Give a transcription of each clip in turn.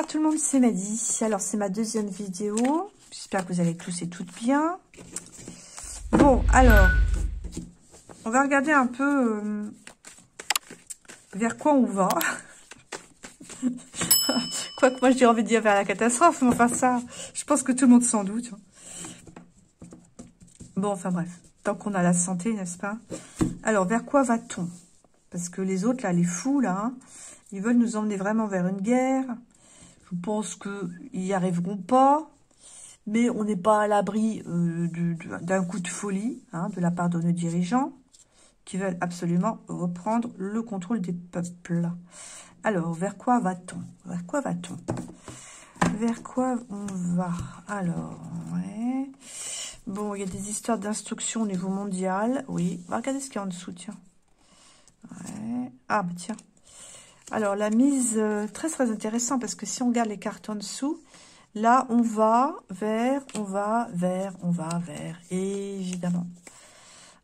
Bonsoir tout le monde, c'est Madi. Alors, c'est ma deuxième vidéo. J'espère que vous allez tous et toutes bien. Bon, alors, on va regarder un peu vers quoi on va. Quoique moi, j'ai envie de dire vers la catastrophe, mais enfin ça, je pense que tout le monde s'en doute. Bon, enfin bref, tant qu'on a la santé, n'est-ce pas? Alors, vers quoi va-t-on? Parce que les autres, là, les fous, là, hein, ils veulent nous emmener vraiment vers une guerre. Je pense qu'ils n'y arriveront pas. Mais on n'est pas à l'abri d'un coup de folie hein, de la part de nos dirigeants qui veulent absolument reprendre le contrôle des peuples. Alors, vers quoi va-t-on? Vers quoi va-t-on? Vers quoi on va? Alors, ouais. Bon, il y a des histoires d'instruction au niveau mondial. Oui, on va regarder ce qu'il y a en dessous, tiens. Ouais. Ah, bah tiens. Alors, la mise, très très intéressant, parce que si on regarde les cartes en dessous, là, on va vers, évidemment,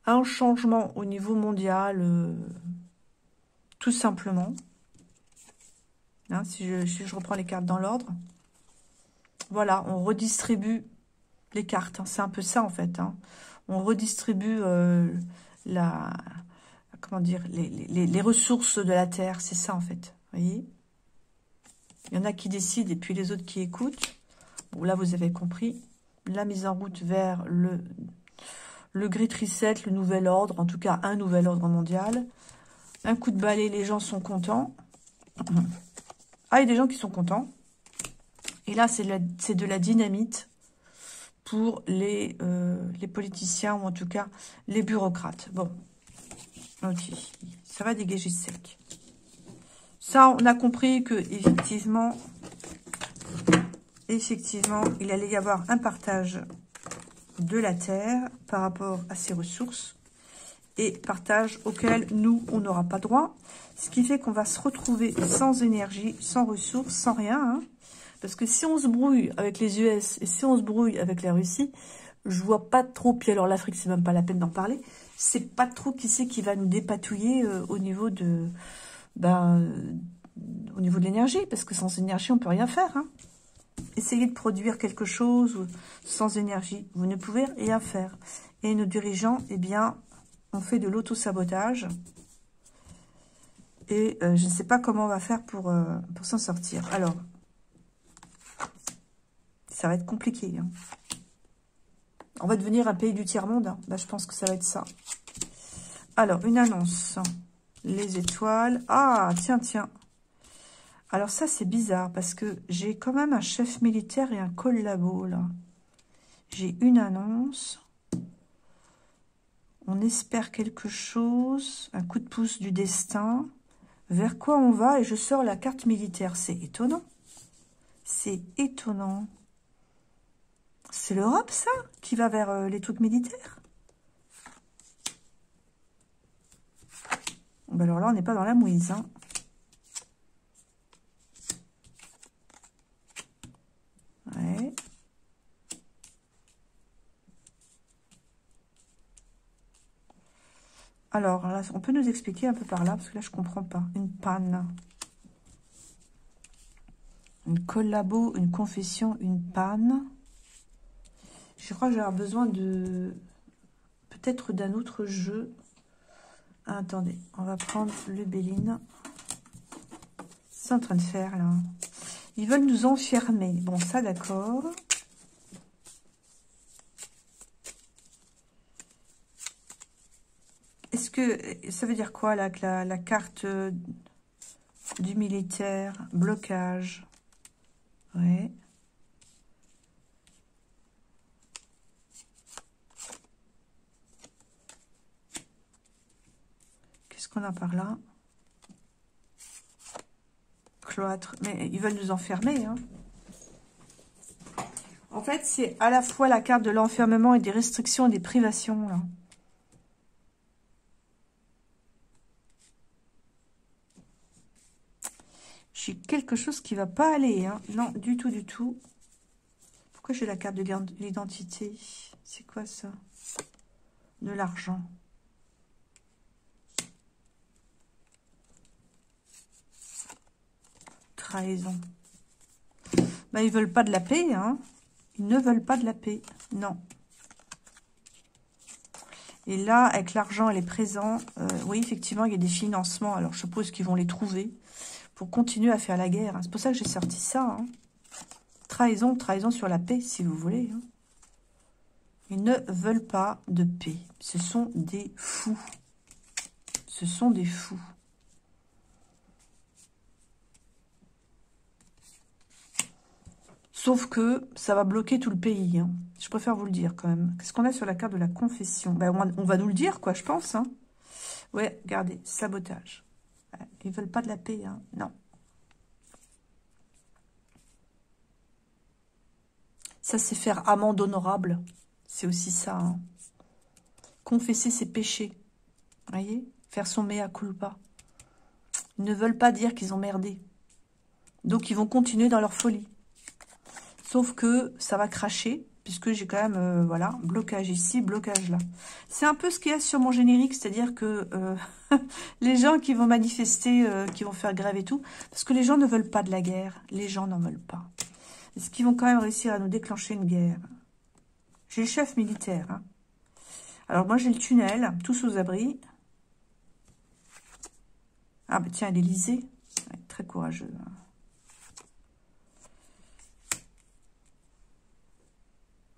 un changement au niveau mondial, tout simplement. Hein, si je reprends les cartes dans l'ordre. Voilà, on redistribue les cartes. Hein, c'est un peu ça, en fait. Hein. On redistribue comment dire, les ressources de la Terre. C'est ça, en fait. Vous voyez? Il y en a qui décident et puis les autres qui écoutent. Bon, là, vous avez compris. La mise en route vers le Great Reset, le nouvel ordre. En tout cas, un nouvel ordre mondial. Un coup de balai, les gens sont contents. Ah, il y a des gens qui sont contents. Et là, c'est de la dynamite pour les politiciens ou en tout cas les bureaucrates. Bon, ok. Ça va dégager sec. Ça, on a compris que effectivement, il allait y avoir un partage de la terre par rapport à ses ressources et partage auquel nous, on n'aura pas droit. Ce qui fait qu'on va se retrouver sans énergie, sans ressources, sans rien. Hein. Parce que si on se brouille avec les US et si on se brouille avec la Russie, je vois pas trop, puis alors l'Afrique, c'est même pas la peine d'en parler, c'est pas trop qui c'est qui va nous dépatouiller au niveau de l'énergie, parce que sans énergie, on peut rien faire. Hein. Essayez de produire quelque chose sans énergie, vous ne pouvez rien faire. Et nos dirigeants, eh bien, on fait de l'auto-sabotage. Et je ne sais pas comment on va faire pour s'en sortir. Alors, ça va être compliqué. Hein. On va devenir un pays du tiers-monde. Hein. Bah, je pense que ça va être ça. Alors, une annonce. Les étoiles. Ah, tiens, tiens. Alors ça, c'est bizarre parce que j'ai quand même un chef militaire et un collabo, là. J'ai une annonce. On espère quelque chose. Un coup de pouce du destin. Vers quoi on va? Et je sors la carte militaire. C'est étonnant. C'est étonnant. C'est l'Europe, ça, qui va vers les trucs militaires. Ben alors là, on n'est pas dans la mouise. Hein. Ouais. Alors, là, on peut nous expliquer un peu par là, parce que là, je comprends pas. Une panne. Une collabo, une confession, une panne. Je crois que j'ai besoin de... peut-être d'un autre jeu. Ah, attendez, on va prendre le Béline. C'est en train de faire, là. Ils veulent nous enfermer. Bon, ça, d'accord. Est-ce que ça veut dire quoi, là, que la carte du militaire, blocage? Ouais. Qu'est-ce qu'on a par là? Cloître. Mais ils veulent nous enfermer, hein. En fait, c'est à la fois la carte de l'enfermement et des restrictions et des privations, là. J'ai quelque chose qui va pas aller, hein. Non, du tout, du tout. Pourquoi j'ai la carte de l'identité? C'est quoi ça? De l'argent. Trahison. Bah, ils veulent pas de la paix, hein. Ils ne veulent pas de la paix, non. Et là, avec l'argent et les présents, oui, effectivement, il y a des financements. Alors, je suppose qu'ils vont les trouver pour continuer à faire la guerre. Hein. C'est pour ça que j'ai sorti ça. Hein. Trahison, trahison sur la paix, si vous voulez. Hein. Ils ne veulent pas de paix. Ce sont des fous. Ce sont des fous. Sauf que ça va bloquer tout le pays. Hein. Je préfère vous le dire quand même. Qu'est-ce qu'on a sur la carte de la confession? Ben, on va nous le dire, quoi, je pense. Hein. Ouais, regardez, sabotage. Ils veulent pas de la paix, hein. Non. Ça, c'est faire amende honorable. C'est aussi ça. Hein. Confesser ses péchés. Vous voyez? Faire son mea culpa. Ils ne veulent pas dire qu'ils ont merdé. Donc, ils vont continuer dans leur folie. Sauf que ça va cracher, puisque j'ai quand même, voilà, blocage ici, blocage là. C'est un peu ce qu'il y a sur mon générique, c'est-à-dire que les gens qui vont manifester, qui vont faire grève et tout, parce que les gens ne veulent pas de la guerre, les gens n'en veulent pas. Est-ce qu'ils vont quand même réussir à nous déclencher une guerre? J'ai le chef militaire. Hein. Alors moi j'ai le tunnel, tous aux abris. Ah bah tiens, l'Élysée, ouais, très courageux. Hein.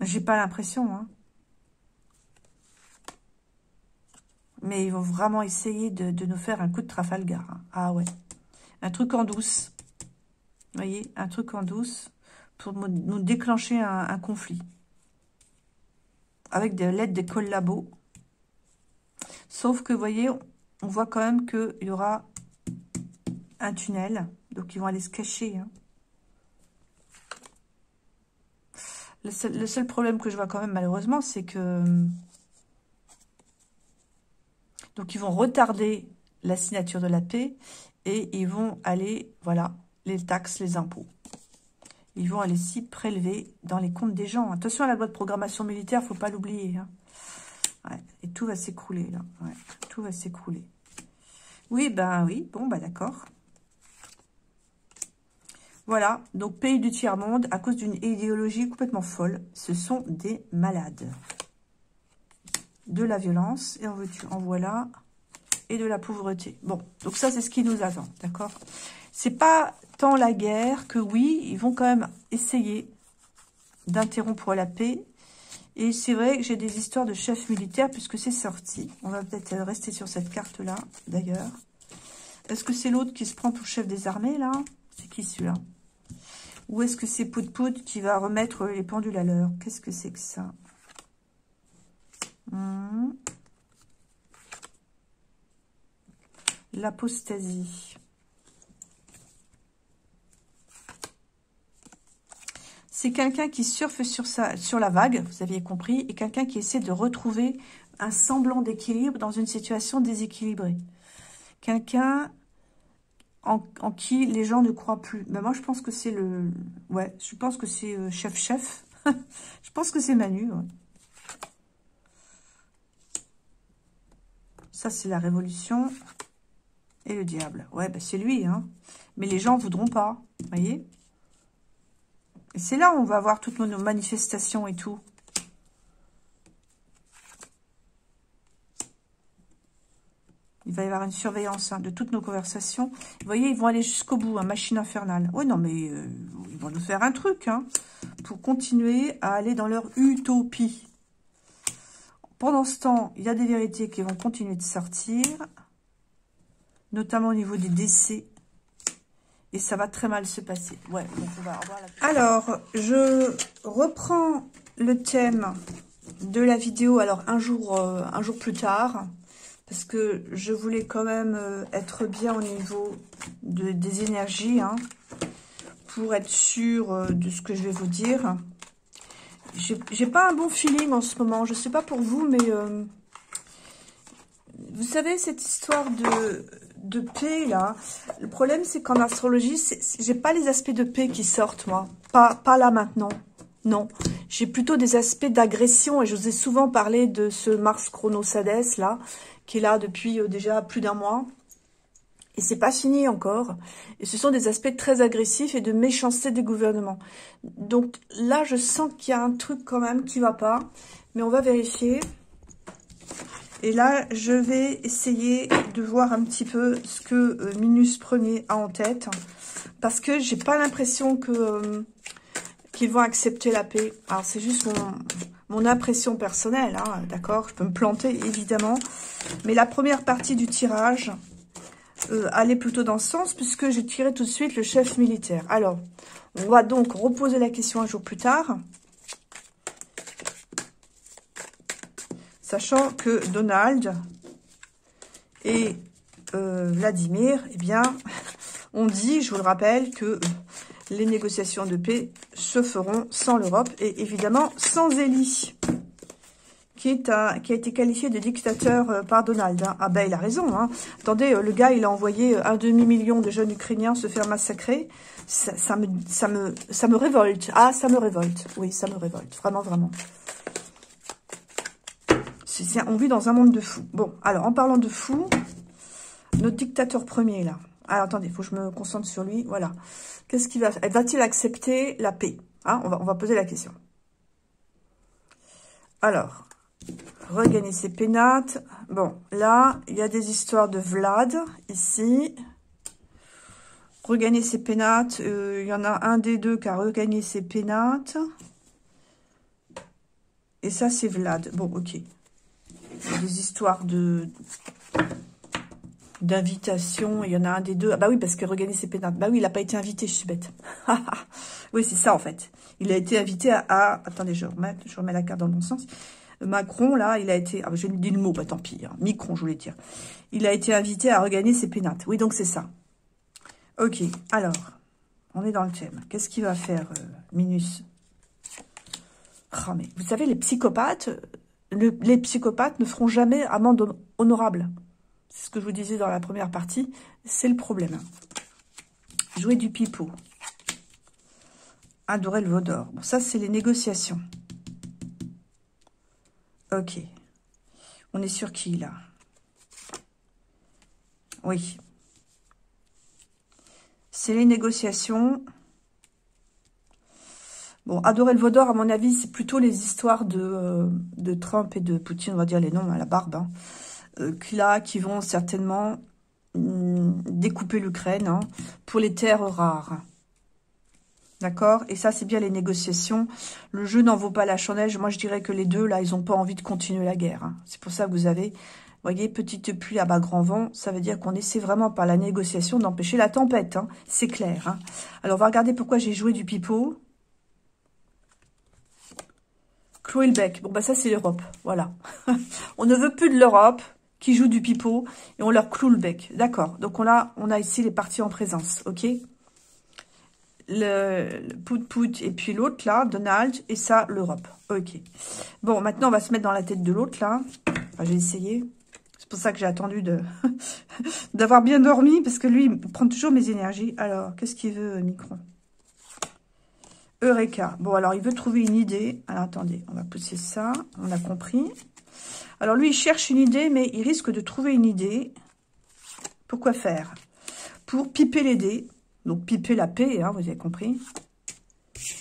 J'ai pas l'impression, hein. Mais ils vont vraiment essayer de nous faire un coup de Trafalgar. Hein. Ah ouais. Un truc en douce. Vous voyez, un truc en douce pour nous déclencher un conflit. Avec de l'aide des collabos. Sauf que, vous voyez, on voit quand même qu'il y aura un tunnel. Donc, ils vont aller se cacher. Hein. Le seul problème que je vois quand même, malheureusement, c'est que... Donc, ils vont retarder la signature de la paix et ils vont aller, voilà, les taxes, les impôts. Ils vont aller s'y prélever dans les comptes des gens. Attention à la loi de programmation militaire, faut pas l'oublier. Hein. Ouais, et tout va s'écrouler, là. Ouais, tout va s'écrouler. Oui, ben oui, bon, bah d'accord. Voilà, donc pays du tiers-monde, à cause d'une idéologie complètement folle, ce sont des malades. De la violence, et en voilà, et de la pauvreté. Bon, donc ça, c'est ce qui nous attend, d'accord? C'est pas tant la guerre que oui, ils vont quand même essayer d'interrompre la paix. Et c'est vrai que j'ai des histoires de chefs militaires, puisque c'est sorti. On va peut-être rester sur cette carte-là, d'ailleurs. Est-ce que c'est l'autre qui se prend pour chef des armées, là? C'est qui, celui-là? Ou est-ce que c'est Pout-Pout qui va remettre les pendules à l'heure? Qu'est-ce que c'est que ça? L'apostasie. C'est quelqu'un qui surfe sur la vague, vous aviez compris, et quelqu'un qui essaie de retrouver un semblant d'équilibre dans une situation déséquilibrée. Quelqu'un en qui les gens ne croient plus. Mais moi, je pense que c'est le... Ouais, je pense que c'est chef-chef. Je pense que c'est Manu. Ouais. Ça, c'est la révolution. Et le diable. Ouais, bah, c'est lui. Hein. Mais les gens ne voudront pas. Vous voyez? Et c'est là où on va voir toutes nos manifestations et tout. Il va y avoir une surveillance hein, de toutes nos conversations. Vous voyez, ils vont aller jusqu'au bout, hein, machine infernale. Oui, non, mais ils vont nous faire un truc, hein, pour continuer à aller dans leur utopie. Pendant ce temps, il y a des vérités qui vont continuer de sortir, notamment au niveau des décès. Et ça va très mal se passer. Ouais, donc on va revoir la... Alors, je reprends le thème de la vidéo, alors un jour plus tard. Parce que je voulais quand même être bien au niveau des énergies, hein, pour être sûre de ce que je vais vous dire. J'ai pas un bon feeling en ce moment. Je sais pas pour vous, mais vous savez, cette histoire de paix, là, le problème, c'est qu'en astrologie, j'ai pas les aspects de paix qui sortent, moi. Pas là maintenant. Non. J'ai plutôt des aspects d'agression, et je vous ai souvent parlé de ce Mars Chronos Hadès, là, qui est là depuis déjà plus d'un mois. Et c'est pas fini encore. Et ce sont des aspects très agressifs et de méchanceté des gouvernements. Donc là, je sens qu'il y a un truc quand même qui va pas. Mais on va vérifier. Et là, je vais essayer de voir un petit peu ce que Minus Premier a en tête. Parce que j'ai pas l'impression que qu'ils vont accepter la paix. Alors, c'est juste mon impression personnelle, hein, d'accord? Je peux me planter, évidemment. Mais la première partie du tirage allait plutôt dans ce sens, puisque j'ai tiré tout de suite le chef militaire. Alors, on va donc reposer la question un jour plus tard. Sachant que Donald et Vladimir, eh bien, on dit, je vous le rappelle, que les négociations de paix se feront sans l'Europe et évidemment sans Zélie, qui a été qualifié de dictateur par Donald. Hein. Ah ben, il a raison. Hein. Attendez, le gars, il a envoyé 1,5 million de jeunes Ukrainiens se faire massacrer. Ça me révolte. Ah, ça me révolte. Oui, ça me révolte. Vraiment, vraiment. On vit dans un monde de fous. Bon, alors, en parlant de fous, notre dictateur premier, là. Alors, attendez, il faut que je me concentre sur lui. Voilà. Qu'est-ce qu'il va faire? Va-t-il accepter la paix? Hein, on va poser la question. Alors, regagner ses pénates. Bon, là, il y a des histoires de Vlad, ici. Regagner ses pénates. Il y en a un des deux qui a regagné ses pénates. Et ça, c'est Vlad. Bon, ok. Il y a des histoires d'invitation. Il y en a un des deux. Ah bah oui, parce que regagner ses pénates. Bah oui, il n'a pas été invité, je suis bête. Oui, c'est ça, en fait. Il a été invité à... Attendez, je remets la carte dans le bon sens. Macron, là, il a été... Ah, je dis le mot, bah tant pis. Hein. Micron, je voulais dire. Il a été invité à regagner ses pénates. Oui, donc c'est ça. Ok, alors, on est dans le thème. Qu'est-ce qu'il va faire, Minus? Oh, mais vous savez, les psychopathes ne feront jamais amende honorable. C'est ce que je vous disais dans la première partie. C'est le problème. Jouer du pipeau. Adorer le Vaudor. Bon, ça, c'est les négociations. Ok. On est sur qui, là? Oui. C'est les négociations. Bon, adorer le Vaudor, à mon avis, c'est plutôt les histoires de Trump et de Poutine, on va dire les noms à la barbe, hein, qui vont certainement découper l'Ukraine hein, pour les terres rares. D'accord? Et ça, c'est bien les négociations. Le jeu n'en vaut pas la chandelle. Moi, je dirais que les deux, là, ils n'ont pas envie de continuer la guerre. Hein. C'est pour ça que vous avez, vous voyez, petite pluie à bas grand vent. Ça veut dire qu'on essaie vraiment par la négociation d'empêcher la tempête. Hein. C'est clair. Hein. Alors, on va regarder pourquoi j'ai joué du pipeau. Clouer le bec. Bon, bah ça, c'est l'Europe. Voilà. On ne veut plus de l'Europe qui joue du pipeau et on leur cloue le bec. D'accord. Donc, on a ici les parties en présence. OK? Le Pout-Pout et puis l'autre, là, Donald, et ça, l'Europe. OK. Bon, maintenant, on va se mettre dans la tête de l'autre, là. Enfin, j'ai essayé. C'est pour ça que j'ai attendu d'avoir bien dormi, parce que lui, il prend toujours mes énergies. Alors, qu'est-ce qu'il veut, Micron? Eureka. Bon, alors, il veut trouver une idée. Alors, attendez, on va pousser ça. On a compris. Alors, lui, il cherche une idée, mais il risque de trouver une idée. Pourquoi faire? Pour piper les dés. Donc, piper la paix, hein, vous avez compris.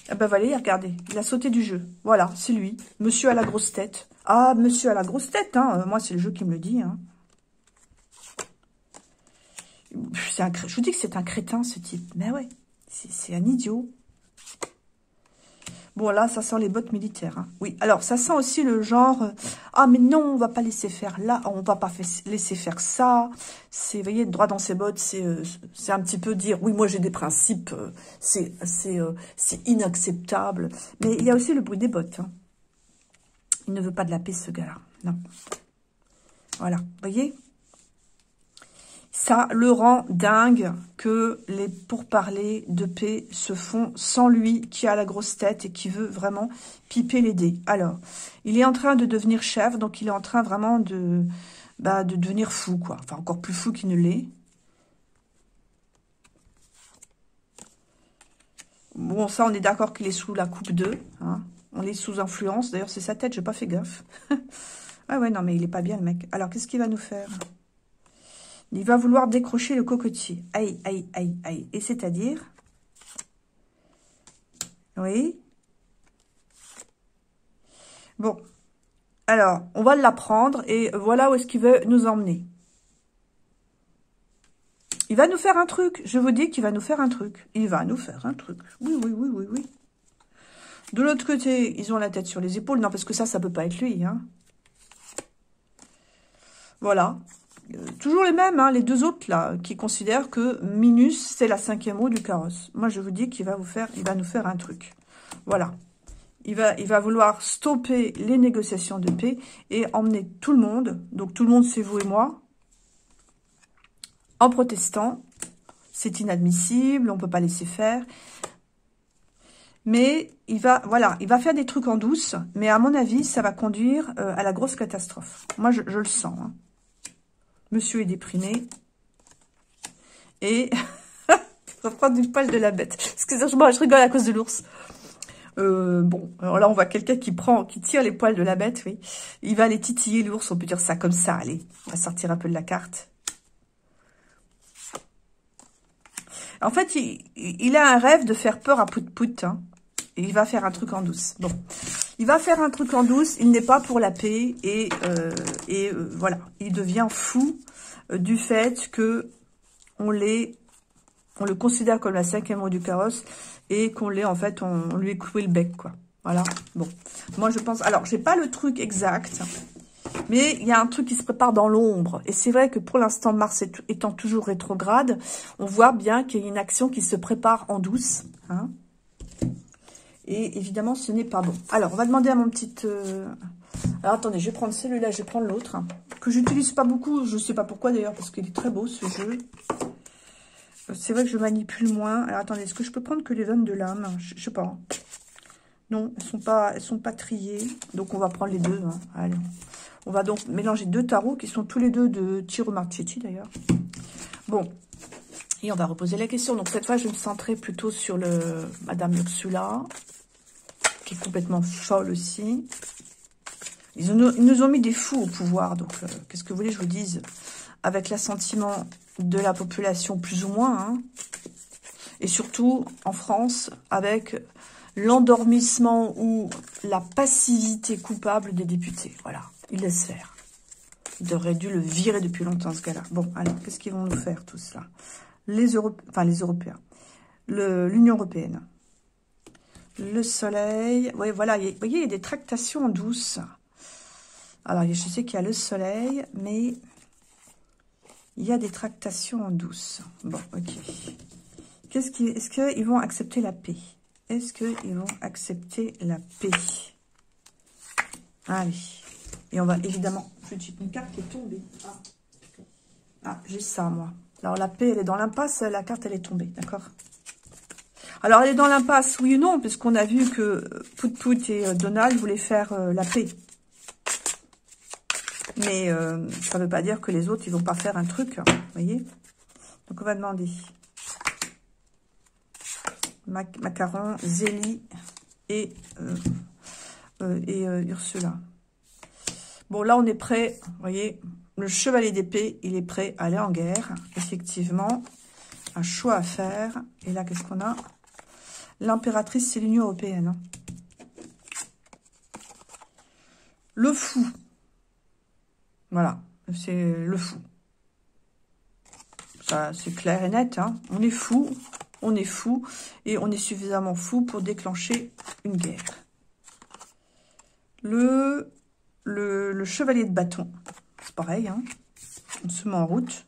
Ah ben, voilà, regardez, il a sauté du jeu. Voilà, c'est lui. Monsieur à la grosse tête. Ah, monsieur à la grosse tête, hein. Moi, c'est le jeu qui me le dit, hein. Je vous dis que c'est un crétin, ce type. Mais ouais, c'est un idiot. Bon, là, ça sent les bottes militaires. Hein. Oui, alors, ça sent aussi le genre... ah, mais non, on va pas laisser faire là. On va pas laisser faire ça. C'est, vous voyez, droit dans ses bottes, c'est un petit peu dire... oui, moi, j'ai des principes. C'est inacceptable. Mais il y a aussi le bruit des bottes. Hein. Il ne veut pas de la paix, ce gars-là. Non. Voilà, vous voyez? Ça le rend dingue que les pourparlers de paix se font sans lui qui a la grosse tête et qui veut vraiment piper les dés. Alors, il est en train de devenir chef, donc il est en train vraiment de devenir fou, quoi. Enfin, encore plus fou qu'il ne l'est. Bon, ça, on est d'accord qu'il est sous la coupe 2. Hein. On est sous influence. D'ailleurs, c'est sa tête, j'ai pas fait gaffe. Ah ouais, non, mais il est pas bien, le mec. Alors, qu'est-ce qu'il va nous faire ? Il va vouloir décrocher le cocotier. Aïe, aïe, aïe, aïe. Et c'est-à-dire... Oui. Bon. Alors, on va l'apprendre et voilà où est-ce qu'il veut nous emmener. Il va nous faire un truc. Je vous dis qu'il va nous faire un truc. Il va nous faire un truc. Oui, oui, oui, oui, oui. De l'autre côté, ils ont la tête sur les épaules. Non, parce que ça peut pas être lui. Hein. Voilà. Toujours les mêmes, hein, les deux autres, là, qui considèrent que Minus, c'est la 5e roue du carrosse. Moi, je vous dis qu'il va nous faire un truc. Voilà. Il va vouloir stopper les négociations de paix et emmener tout le monde. Donc, tout le monde, c'est vous et moi. En protestant, c'est inadmissible, on ne peut pas laisser faire. Mais il va faire des trucs en douce, mais à mon avis, ça va conduire à la grosse catastrophe. Moi, je le sens. Hein. Monsieur est déprimé. Et ça prend du poil de la bête. Excusez-moi, je rigole à cause de l'ours. Bon, alors là, on voit quelqu'un qui tire les poils de la bête, oui. Il va aller titiller l'ours, on peut dire ça comme ça, allez. On va sortir un peu de la carte. En fait, il a un rêve de faire peur à Pout-Pout. Hein, et il va faire un truc en douce. Bon, il va faire un truc en douce. Il n'est pas pour la paix. Et voilà, il devient fou du fait que on le considère comme la 5e roue du carrosse. Et qu'on l'ait, en fait, on lui ait cloué le bec, quoi. Voilà, bon. Moi, je pense... Alors, j'ai pas le truc exact. Mais il y a un truc qui se prépare dans l'ombre. Et c'est vrai que pour l'instant, Mars étant toujours rétrograde, on voit bien qu'il y a une action qui se prépare en douce. Hein. Et évidemment, ce n'est pas bon. Alors, on va demander à mon petit... Alors, attendez, je vais prendre celui-là, je vais prendre l'autre. Hein, que j'utilise pas beaucoup. Je sais pas pourquoi, d'ailleurs, parce qu'il est très beau, ce jeu. C'est vrai que je manipule moins. Alors, attendez, est-ce que je peux prendre que les veines de l'âme? Je sais pas. Non, elles sont pas triées. Donc, on va prendre les deux. Hein. Allez. On va donc mélanger deux tarots qui sont tous les deux de Tiro Marchetti d'ailleurs. Bon, et on va reposer la question. Donc cette fois, je vais me centrer plutôt sur Madame Ursula, qui est complètement folle aussi. Ils nous ont mis des fous au pouvoir. Donc, qu'est-ce que vous voulez que je vous dise? Avec l'assentiment de la population plus ou moins. Hein, et surtout, en France, avec l'endormissement ou la passivité coupable des députés. Voilà. Il laisse faire. Il aurait dû le virer depuis longtemps, ce gars-là. Bon, alors, qu'est-ce qu'ils vont nous faire, tout cela? Les Européens. L'Union Européenne. Le Soleil. Oui, voilà. Vous voyez, il y a des tractations en douce. Alors, je sais qu'il y a le Soleil, mais il y a des tractations en douce. Bon, ok. Est-ce qu'ils vont accepter la paix? Est-ce qu'ils vont accepter la paix? Allez. Et on va évidemment... J'ai une carte qui est tombée. Ah, j'ai ça, moi. Alors, la paix, elle est dans l'impasse. La carte, elle est tombée, d'accord? Alors, elle est dans l'impasse, oui ou non, puisqu'on a vu que Pout-Pout et Donald voulaient faire la paix. Mais ça ne veut pas dire que les autres, ils vont pas faire un truc, hein, vous voyez? Donc, on va demander... Macaron, Zélie et Ursula. Bon, là, on est prêt. Vous voyez, le chevalier d'épée, il est prêt à aller en guerre. Effectivement, un choix à faire. Et là, qu'est-ce qu'on a? L'impératrice, c'est l'Union européenne. Hein. Le fou. Voilà, c'est le fou. Ça, c'est clair et net. Hein. On est fou. On est fou. Et on est suffisamment fou pour déclencher une guerre. Le chevalier de bâton, c'est pareil, hein. On se met en route.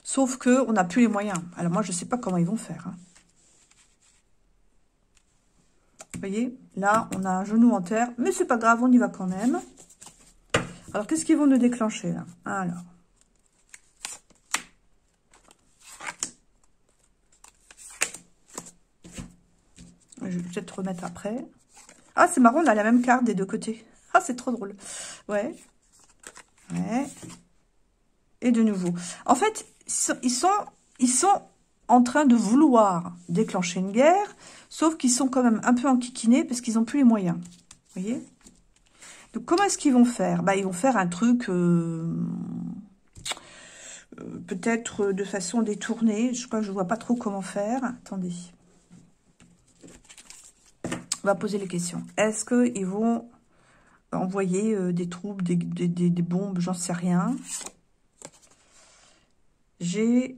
Sauf que on n'a plus les moyens. Alors moi, je ne sais pas comment ils vont faire. Hein. Vous voyez, là, on a un genou en terre. Mais c'est pas grave, on y va quand même. Alors, qu'est-ce qu'ils vont nous déclencher, là? Alors. Je vais peut-être remettre après. Ah, c'est marrant, on a la même carte des deux côtés. Ah, c'est trop drôle. Ouais. Ouais. Et de nouveau. En fait, ils sont en train de vouloir déclencher une guerre, sauf qu'ils sont quand même un peu enquiquinés parce qu'ils n'ont plus les moyens. Vous voyez? Donc, comment est-ce qu'ils vont faire? Bah, ils vont faire un truc peut-être de façon détournée. Je crois que je ne vois pas trop comment faire. Attendez. On va poser les questions. Est-ce qu'ils vont envoyer des troupes, des bombes, j'en sais rien. J'ai...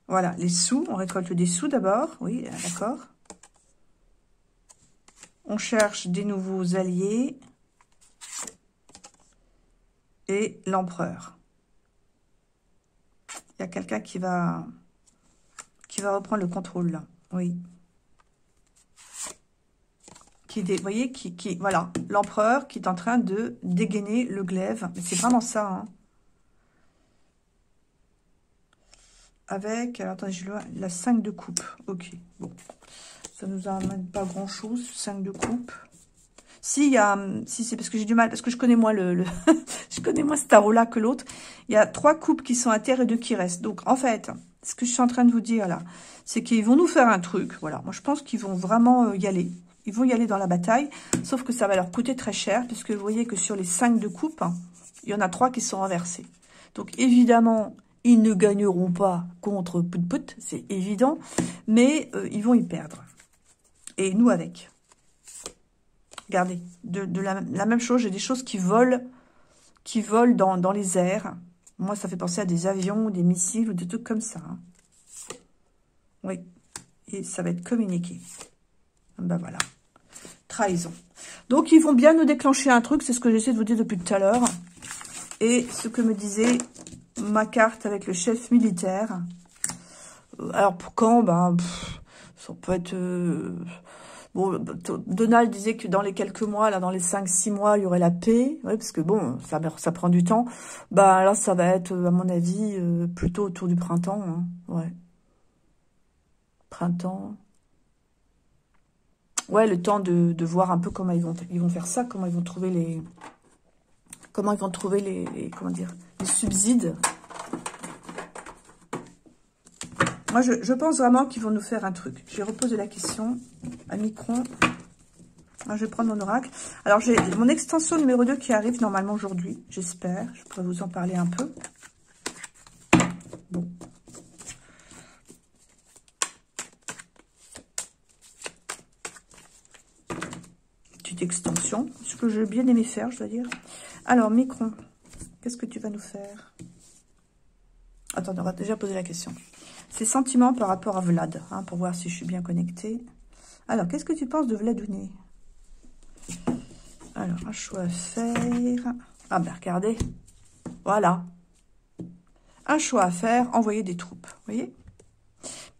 Voilà, les sous. On récolte des sous d'abord. Oui, d'accord. On cherche des nouveaux alliés. Et l'empereur. Il y a quelqu'un qui va reprendre le contrôle, là. Oui. Vous voyez, voilà, l'empereur qui est en train de dégainer le glaive. Mais c'est vraiment ça, hein. Avec, alors attendez, je vois la 5 de coupe. Ok, bon. Ça nous amène pas grand-chose, 5 de coupe. Si, c'est parce que j'ai du mal, parce que je connais moins je connais moins ce tarot-là que l'autre. Il y a 3 coupes qui sont à terre et 2 qui restent. Donc, en fait, ce que je suis en train de vous dire, là, c'est qu'ils vont nous faire un truc. Voilà, moi, je pense qu'ils vont vraiment y aller. Ils vont y aller dans la bataille, sauf que ça va leur coûter très cher, puisque vous voyez que sur les 5 de coupe, hein, il y en a 3 qui sont renversés. Donc, évidemment, ils ne gagneront pas contre Pout-Pout, c'est évident, mais ils vont y perdre. Et nous avec. Regardez, la même chose, j'ai des choses qui volent dans les airs. Moi, ça fait penser à des avions, des missiles ou des trucs comme ça. Hein. Oui, et ça va être communiqué. Ben voilà, trahison. Donc, ils vont bien nous déclencher un truc, c'est ce que j'essaie de vous dire depuis tout à l'heure. Et ce que me disait ma carte avec le chef militaire. Alors, pour quand? Ben, ça peut être... Bon, Donald disait que dans les quelques mois, là, dans les 5-6 mois, il y aurait la paix. Oui, parce que bon, ça prend du temps. Bah là, ça va être, à mon avis, plutôt autour du printemps. Hein. Ouais. Printemps. Ouais, le temps de voir un peu comment ils vont faire ça, comment ils vont trouver les... Comment ils vont trouver comment dire, les subsides. Moi, je pense vraiment qu'ils vont nous faire un truc. Je vais reposer la question à Micron. Je vais prendre mon oracle. Alors, j'ai mon extension numéro 2 qui arrive normalement aujourd'hui, j'espère. Je pourrais vous en parler un peu. Bon. Petite extension, ce que j'ai bien aimé faire, je dois dire. Alors, Micron, qu'est-ce que tu vas nous faire? Attends, on va déjà poser la question. Ses sentiments par rapport à Vlad, hein, pour voir si je suis bien connectée. Alors, qu'est-ce que tu penses de Vladouné? Alors, un choix à faire. Ah ben, regardez. Voilà. Un choix à faire, envoyer des troupes. Vous voyez?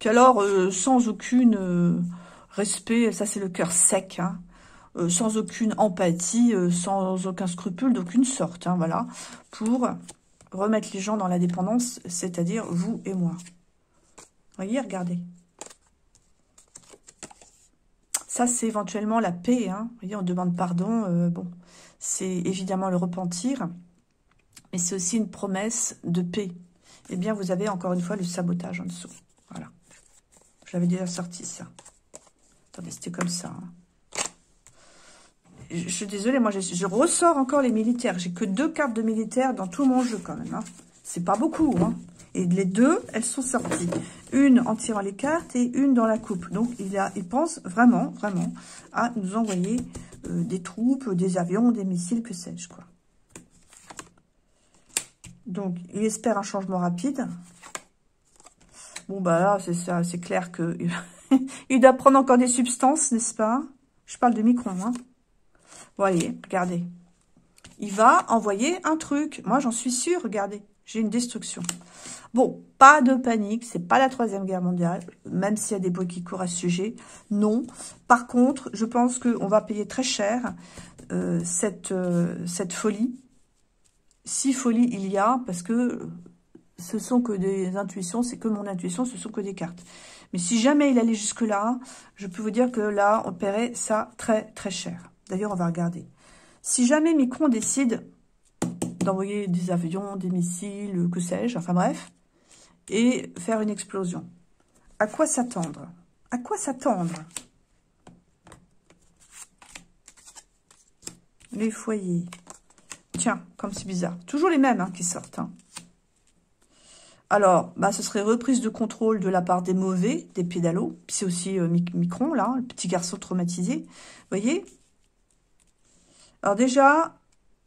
Puis alors, sans aucune respect, ça c'est le cœur sec, hein, sans aucune empathie, sans aucun scrupule d'aucune sorte, hein, voilà, pour remettre les gens dans la dépendance, c'est-à-dire vous et moi. Vous voyez, regardez. Ça, c'est éventuellement la paix. Hein. Vous voyez, on demande pardon. Bon, c'est évidemment le repentir. Mais c'est aussi une promesse de paix. Eh bien, vous avez encore une fois le sabotage en dessous. Voilà. Je l'avais déjà sorti, ça. Attendez, c'était comme ça. Hein. Je suis désolée, moi, je ressors encore les militaires. J'ai que 2 cartes de militaires dans tout mon jeu, quand même. Hein. C'est pas beaucoup, hein. Et les 2, elles sont sorties. Une en tirant les cartes et une dans la coupe. Donc, il pense vraiment, vraiment à nous envoyer des troupes, des avions, des missiles, que sais-je, quoi. Donc, il espère un changement rapide. Bon, bah là, c'est ça, c'est clair que il doit prendre encore des substances, n'est-ce pas? Je parle de Micron, hein. Voyez, regardez. Il va envoyer un truc. Moi, j'en suis sûre, regardez. J'ai une destruction. Bon, pas de panique, c'est pas la 3e guerre mondiale, même s'il y a des bruits qui courent à ce sujet. Non. Par contre, je pense qu'on va payer très cher cette folie. Si folie il y a, parce que ce sont que des intuitions, c'est que mon intuition, ce sont que des cartes. Mais si jamais il allait jusque-là, je peux vous dire que là, on paierait ça très, très cher. D'ailleurs, on va regarder. Si jamais Micron décide d'envoyer des avions, des missiles, que sais-je, enfin bref, et faire une explosion. À quoi s'attendre? À quoi s'attendre? Les foyers. Tiens, comme c'est bizarre. Toujours les mêmes hein, qui sortent. Hein. Alors, bah, ce serait reprise de contrôle de la part des mauvais, des pédalos. Puis c'est aussi Micron, là, le petit garçon traumatisé. Vous voyez? Alors déjà,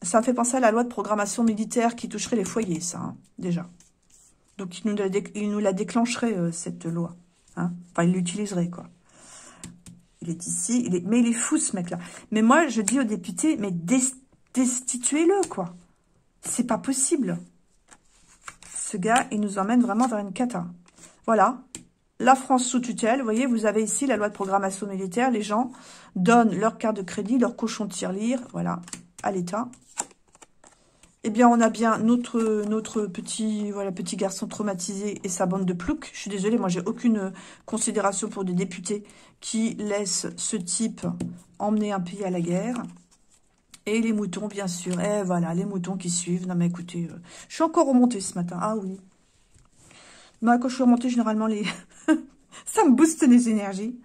ça me fait penser à la loi de programmation militaire qui toucherait les foyers, ça, hein, déjà. Donc, il nous la déclencherait, cette loi. Hein. Enfin, il l'utiliserait, quoi. Il est ici. Mais il est fou, ce mec-là. Mais moi, je dis aux députés, mais destituez-le, quoi. C'est pas possible. Ce gars, il nous emmène vraiment vers une cata. Voilà. La France sous tutelle. Vous voyez, vous avez ici la loi de programmation militaire. Les gens donnent leur carte de crédit, leur cochon de tirelire, voilà, à l'État. Eh bien, on a bien notre petit garçon traumatisé et sa bande de ploucs. Je suis désolée, moi, j'ai aucune considération pour des députés qui laissent ce type emmener un pays à la guerre. Et les moutons, bien sûr. Et voilà, les moutons qui suivent. Non, mais écoutez, je suis encore remontée ce matin. Ah oui. Moi, quand je suis remontée, généralement, ça me booste les énergies.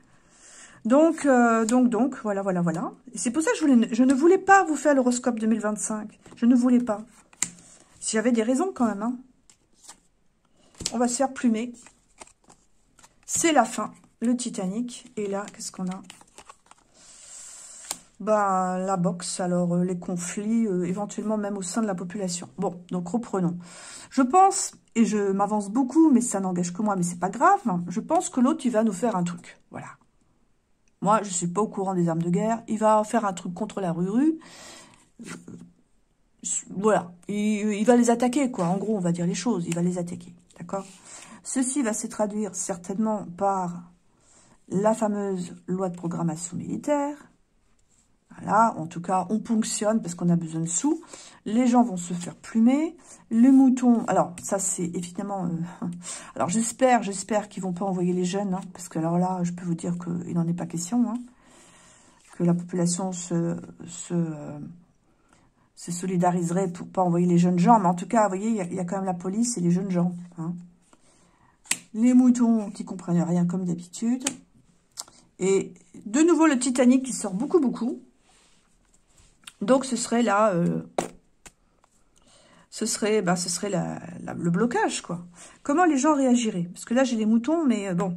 Donc, voilà. Et c'est pour ça que je ne voulais pas vous faire l'horoscope 2025. Je ne voulais pas. Si j'avais des raisons quand même. Hein. On va se faire plumer. C'est la fin. Le Titanic. Et là, qu'est-ce qu'on a? Bah, la boxe, alors les conflits, éventuellement même au sein de la population. Bon, donc reprenons. Je pense, et je m'avance beaucoup, mais ça n'engage que moi, mais c'est pas grave, hein, je pense que l'autre, il va nous faire un truc. Voilà. Moi, je suis pas au courant des armes de guerre. Il va faire un truc contre la rue. Voilà. Il va les attaquer, quoi. En gros, on va dire les choses. Il va les attaquer. D'accord? Ceci va se traduire certainement par la fameuse loi de programmation militaire. Voilà, en tout cas, on ponctionne parce qu'on a besoin de sous. Les gens vont se faire plumer. Les moutons, alors ça c'est évidemment... alors j'espère qu'ils vont pas envoyer les jeunes, hein, parce que alors là, je peux vous dire qu'il n'en est pas question. Hein, que la population se solidariserait pour pas envoyer les jeunes gens. Mais en tout cas, vous voyez, il y a quand même la police et les jeunes gens. Hein. Les moutons qui comprennent rien comme d'habitude. Et de nouveau le Titanic qui sort beaucoup. Donc, ce serait là, ce serait le blocage, quoi. Comment les gens réagiraient? Parce que là, j'ai les moutons, mais bon.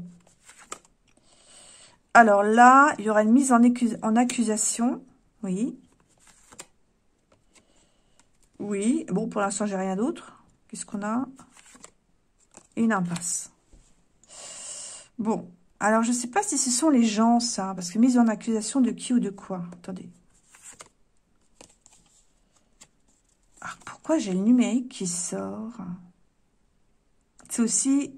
Alors là, il y aura une mise en accusation, oui. Oui, bon, pour l'instant, j'ai rien d'autre. Qu'est-ce qu'on a? Une impasse. Bon, alors, je ne sais pas si ce sont les gens, ça, parce que mise en accusation de qui ou de quoi? Attendez. Alors, pourquoi j'ai le numérique qui sort? C'est aussi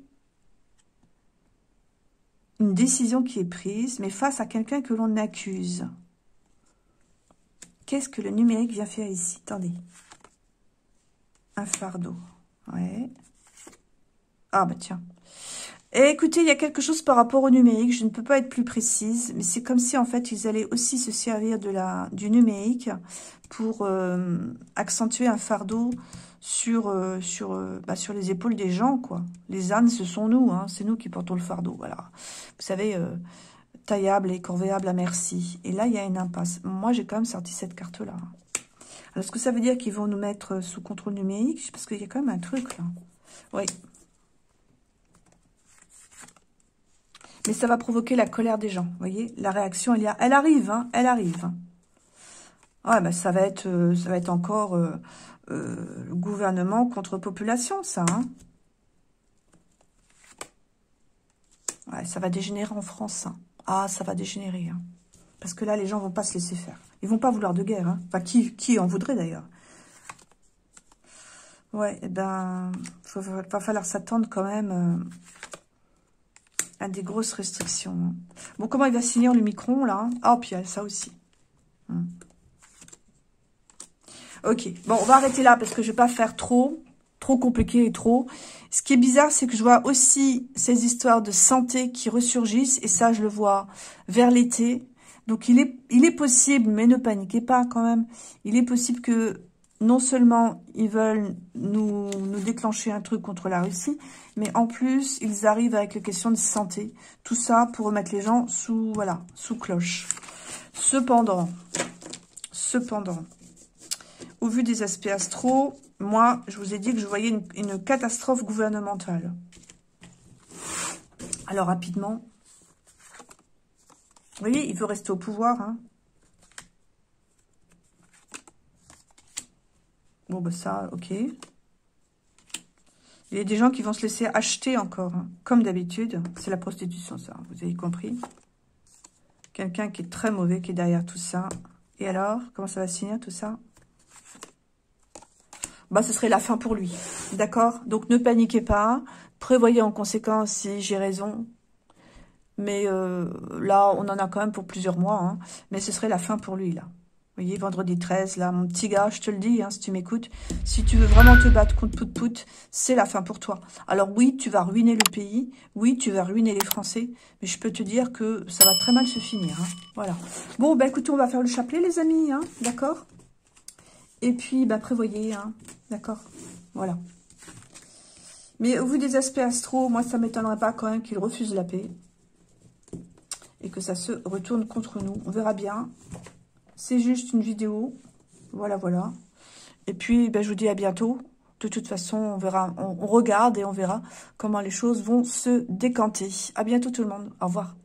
une décision qui est prise, mais face à quelqu'un que l'on accuse. Qu'est-ce que le numérique vient faire ici? Attendez. Un fardeau. Ouais. Ah, bah tiens. Et écoutez, il y a quelque chose par rapport au numérique. Je ne peux pas être plus précise, mais c'est comme si, en fait, ils allaient aussi se servir du numérique pour accentuer un fardeau sur les épaules des gens, quoi. Les ânes, ce sont nous, hein. C'est nous qui portons le fardeau, voilà. Vous savez, taillable et corvéable à merci. Et là, il y a une impasse. Moi, j'ai quand même sorti cette carte-là. Alors, est-ce que ça veut dire qu'ils vont nous mettre sous contrôle numérique? Parce qu'il y a quand même un truc, là. Oui. Mais ça va provoquer la colère des gens, vous voyez. La réaction, elle arrive, hein, elle arrive. Ouais, bah ça va être encore le gouvernement contre population, ça. Hein. Ouais, ça va dégénérer en France. Hein. Ah, ça va dégénérer. Hein. Parce que là, les gens vont pas se laisser faire. Ils vont pas vouloir de guerre. Hein. Enfin, qui en voudrait d'ailleurs? Ouais, eh ben, va falloir s'attendre quand même... à des grosses restrictions. Hein. Bon, comment il va finir le Micron, là? Ah, puis il y a ça aussi. Hein. Ok, bon, on va arrêter là, parce que je ne vais pas faire trop compliqué et trop. Ce qui est bizarre, c'est que je vois aussi ces histoires de santé qui ressurgissent, et ça, je le vois vers l'été. Donc, il est possible, mais ne paniquez pas quand même, il est possible que non seulement ils veulent nous déclencher un truc contre la Russie, mais en plus, ils arrivent avec les questions de santé. Tout ça pour remettre les gens sous au vu des aspects astro, moi, je vous ai dit que je voyais une catastrophe gouvernementale. Alors, rapidement. Vous voyez, il veut rester au pouvoir. Hein. Bon, bah ça, ok. Il y a des gens qui vont se laisser acheter encore. Hein. Comme d'habitude. C'est la prostitution, ça. Vous avez compris. Quelqu'un qui est très mauvais, qui est derrière tout ça. Et alors, comment ça va se finir, tout ça? Bah, ce serait la fin pour lui. D'accord? Donc, ne paniquez pas. Prévoyez en conséquence si j'ai raison. Mais là, on en a quand même pour plusieurs mois. Hein. Mais ce serait la fin pour lui, là. Vous voyez, vendredi 13, là, mon petit gars, je te le dis, hein, si tu m'écoutes. Si tu veux vraiment te battre contre Pout-Pout, c'est la fin pour toi. Alors oui, tu vas ruiner le pays. Oui, tu vas ruiner les Français. Mais je peux te dire que ça va très mal se finir. Hein. Voilà. Bon, bah écoutez, on va faire le chapelet, les amis. Hein, d'accord? Et puis, bah, prévoyez, hein, d'accord? Voilà. Mais au vu des aspects astro, moi, ça ne m'étonnerait pas quand même qu'il refuse la paix. Et que ça se retourne contre nous. On verra bien. C'est juste une vidéo. Voilà, voilà. Et puis, bah, je vous dis à bientôt. De toute façon, on verra, on regarde et on verra comment les choses vont se décanter. À bientôt tout le monde. Au revoir.